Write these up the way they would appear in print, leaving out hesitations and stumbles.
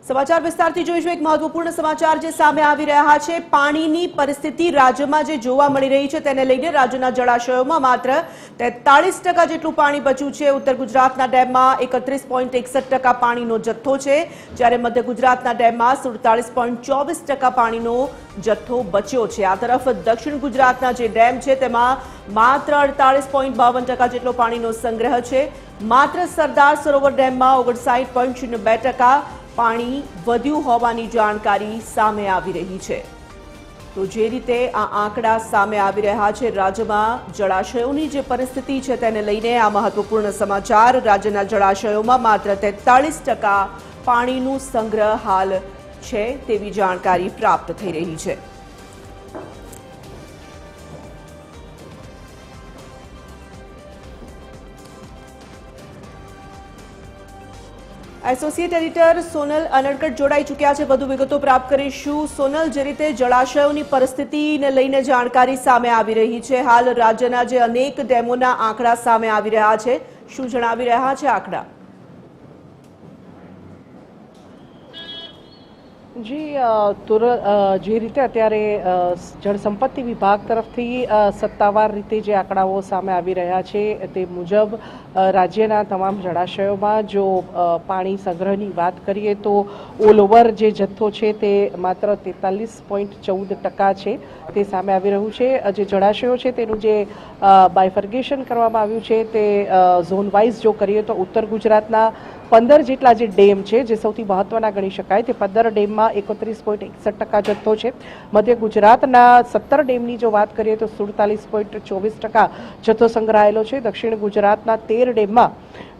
સમાચાર વિસ્તારથી જોઈશું। એક મહત્વપૂર્ણ સમાચાર જે સામે આવી રહ્યા છે। પાણીની પરિસ્થિતિ રાજ્યમાં જે જોવા મળી રહી છે તેને લઈને રાજ્યના જળાશયોમાં માત્ર 43% જેટલું પાણી બચ્યું છે। ઉત્તર ગુજરાતના ડેમમાં 31.61% પાણીનો જથ્થો છે, જ્યારે મધ્ય ગુજરાતના ડેમમાં 47.24% પાણીનો જથ્થો બચ્યો છે। આ તરફ દક્ષિણ ગુજરાતના જે ડેમ છે તેમાં માત્ર 48.52% જેટલો પાણીનો સંગ્રહ છે। માત્ર સરદાર સરોવર ડેમમાં 59.02% પાણી વધ્યું હોવાની જાણકારી સામે આવી રહી છે। તો જે રીતે આ આંકડા સામે આવી રહ્યા છે, રાજ્યમાં જળાશયોની જે પરિસ્થિતિ છે તેને લઈને આ મહત્વપૂર્ણ સમાચાર। રાજ્યના જળાશયોમાં માત્ર 43% પાણીનું સંગ્રહ હાલ છે તેવી જાણકારી પ્રાપ્ત થઈ રહી છે। એસોસિએટ એડિટર સોનલ અનડકટ જોડાઈ ચૂક્યા છે। વધુ વિગતો પ્રાપ્ત કરીશું। સોનલ, જે રીતે જળાશયોની પરિસ્થિતિને લઈને જાણકારી સામે આવી રહી છે, હાલ રાજ્યના જે અનેક ડેમોના આંકડા સામે આવી રહ્યા છે, શું જણાવી રહ્યા છે આંકડા? જી જે રીતે અત્યારે જળસંપત્તિ વિભાગ તરફથી સત્તાવાર રીતે જે આંકડાઓ સામે આવી રહ્યા છે તે મુજબ રાજ્યના તમામ જળાશયોમાં જો પાણી સંગ્રહની વાત કરીએ તો ઓલ ઓવર જે જથ્થો છે તે માત્ર 43.14% છે તે સામે આવી રહ્યું છે। જે જળાશયો છે તેનું જે બાયફર્ગેશન કરવામાં આવ્યું છે તે ઝોન વાઇઝ જો કરીએ તો ઉત્તર ગુજરાતના 15 જેટલા જે ડેમ છે જે સૌથી મહત્વના ગણી શકાય તે 15 ડેમમાં 31.61% જથ્થો છે। મધ્ય ગુજરાતના 17 ડેમની જો વાત કરીએ તો 47.24% જથ્થો સંગ્રહાયેલો છે। દક્ષિણ ગુજરાતના 13 ડેમમાં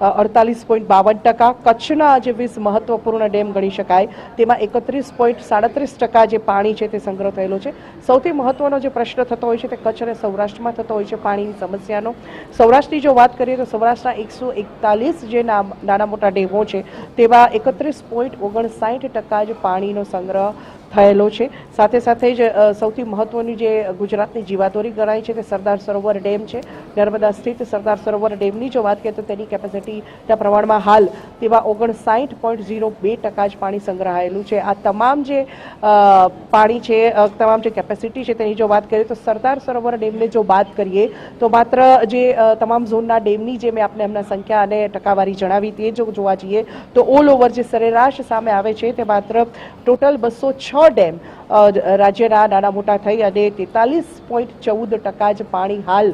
48.52%, કચ્છના જે 20 મહત્વપૂર્ણ ડેમ ગણી શકાય તેમાં 31.37% જે પાણી છે તે સંગ્રહ થયેલો છે। સૌથી મહત્વનો જે પ્રશ્ન થતો હોય છે તે કચ્છ અને સૌરાષ્ટ્રમાં થતો હોય છે પાણીની સમસ્યાનો। સૌરાષ્ટ્રની જો વાત કરીએ તો સૌરાષ્ટ્રના 141 જે નાના મોટા ડેમો છે તેમાં 31.59% જ પાણીનો સંગ્રહ થયેલો છે। સાથે સાથે જ સૌથી મહત્વની જે ગુજરાતની જીવાદોરી ગણાય છે તે સરદાર સરોવર ડેમ છે। નર્મદા સ્થિત સરદાર સરોવર ડેમની જો વાત કરીએ તો તેની કેપેસિટીના પ્રમાણમાં હાલ તેમાં 59.02% જ પાણી સંગ્રહાયેલું છે। આ તમામ જે પાણી છે, તમામ જે કેપેસિટી છે તેની જો વાત કરીએ તો સરદાર સરોવર ડેમને જો બાદ કરીએ તો માત્ર જે તમામ ઝોનના ડેમની જે મેં આપને હમણાં સંખ્યા અને ટકાવારી જણાવી તે જો જોવા જઈએ તો ઓલ ઓવર જે સરેરાશ સામે આવે છે તે માત્ર ટોટલ 206 ડેમ રાજ્યના નાના મોટા થઈ અને 43.14% જ પાણી હાલ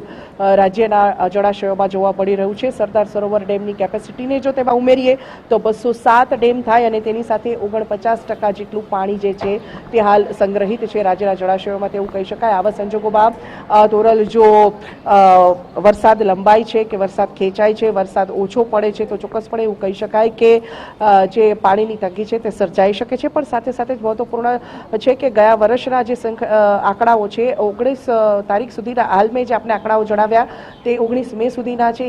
રાજ્યના જળાશયોમાં જોવા મળી રહ્યું છે। સરદાર સરોવર ડેમની કેપેસિટીને જો તેમાં ઉમેરીએ તો 207 ડેમ થાય અને તેની સાથે 49% જેટલું પાણી જે છે તે હાલ સંગ્રહિત છે રાજ્યના જળાશયોમાં તેવું કહી શકાય। આવા સંજોગોમાં તોરલ જો વરસાદ લંબાય છે કે વરસાદ ખેંચાય છે, વરસાદ ઓછો પડે છે તો ચોક્કસપણે એવું કહી શકાય કે જે પાણીની તંગી છે તે સર્જાઈ શકે છે। પણ સાથે સાથે જ મહત્વપૂર્ણ છે કે ગયા વર્ષના જે આંકડાઓ છે 19 તારીખ સુધીના હાલ મેં જે આપણે આંકડાઓ જણાવ્યા તે 19 મે સુધીના છે।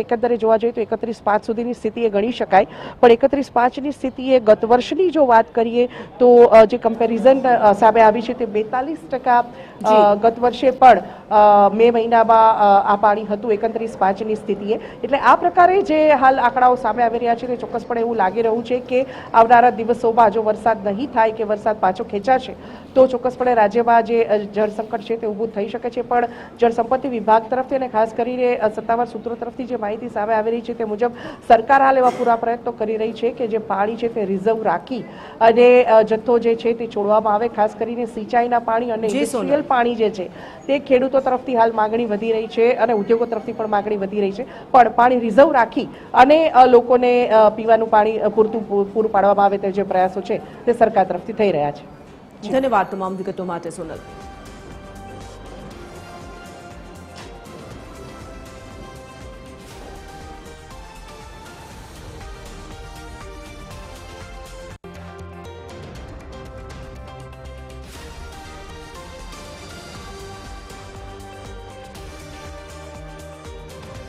એકંદરે જોવા જઈએ તો 31/5 સુધીની સ્થિતિ એ ગણી શકાય, પણ 31/5ની સ્થિતિએ ગત વર્ષની જો વાત કરીએ તો જે કમ્પેરિઝન સામે આવી છે તે 42% ગત વર્ષે પણ મે મહિનામાં આ પાણી હતું 31/5ની સ્થિતિએ। એટલે આ પ્રકારે જે હાલ આંકડાઓ સામે આવી રહ્યા છે તે ચોક્કસપણે એવું લાગી રહ્યું છે કે આવનારા દિવસોમાં જો વરસાદ નહીં થાય કે વરસાદ પાછો ખેંચાશે તો ચોક્કસપણે રાજ્યમાં જે જળ સંકટ છે તે ઊભું થઈ શકે છે। પણ જળસંપત્તિ વિભાગ તરફથી અને ખાસ કરીને સત્તાવાર સૂત્રો તરફથી જે માહિતી સામે આવી રહી છે તે મુજબ સરકાર હાલ એવા પૂરા પ્રયત્નો કરી રહી છે કે જે પાણી છે તે રિઝર્વ રાખી અને જથ્થો જે છે તે છોડવામાં આવે। ખાસ કરીને સિંચાઈના પાણી અને ઇન્ડસ્ટ્રીયલ પાણી જે છે તે ખેડૂતો તરફથી હાલ માગણી વધી રહી છે અને ઉદ્યોગો તરફથી પણ માગણી વધી રહી છે, પણ પાણી રિઝર્વ રાખી અને લોકોને પીવાનું પાણી પૂરું પાડવામાં આવે તે જે પ્રયાસો છે તે સરકાર તરફથી થઈ રહ્યા છે। ધન્યવાદ તમામ વિગતો માટે સોનલ।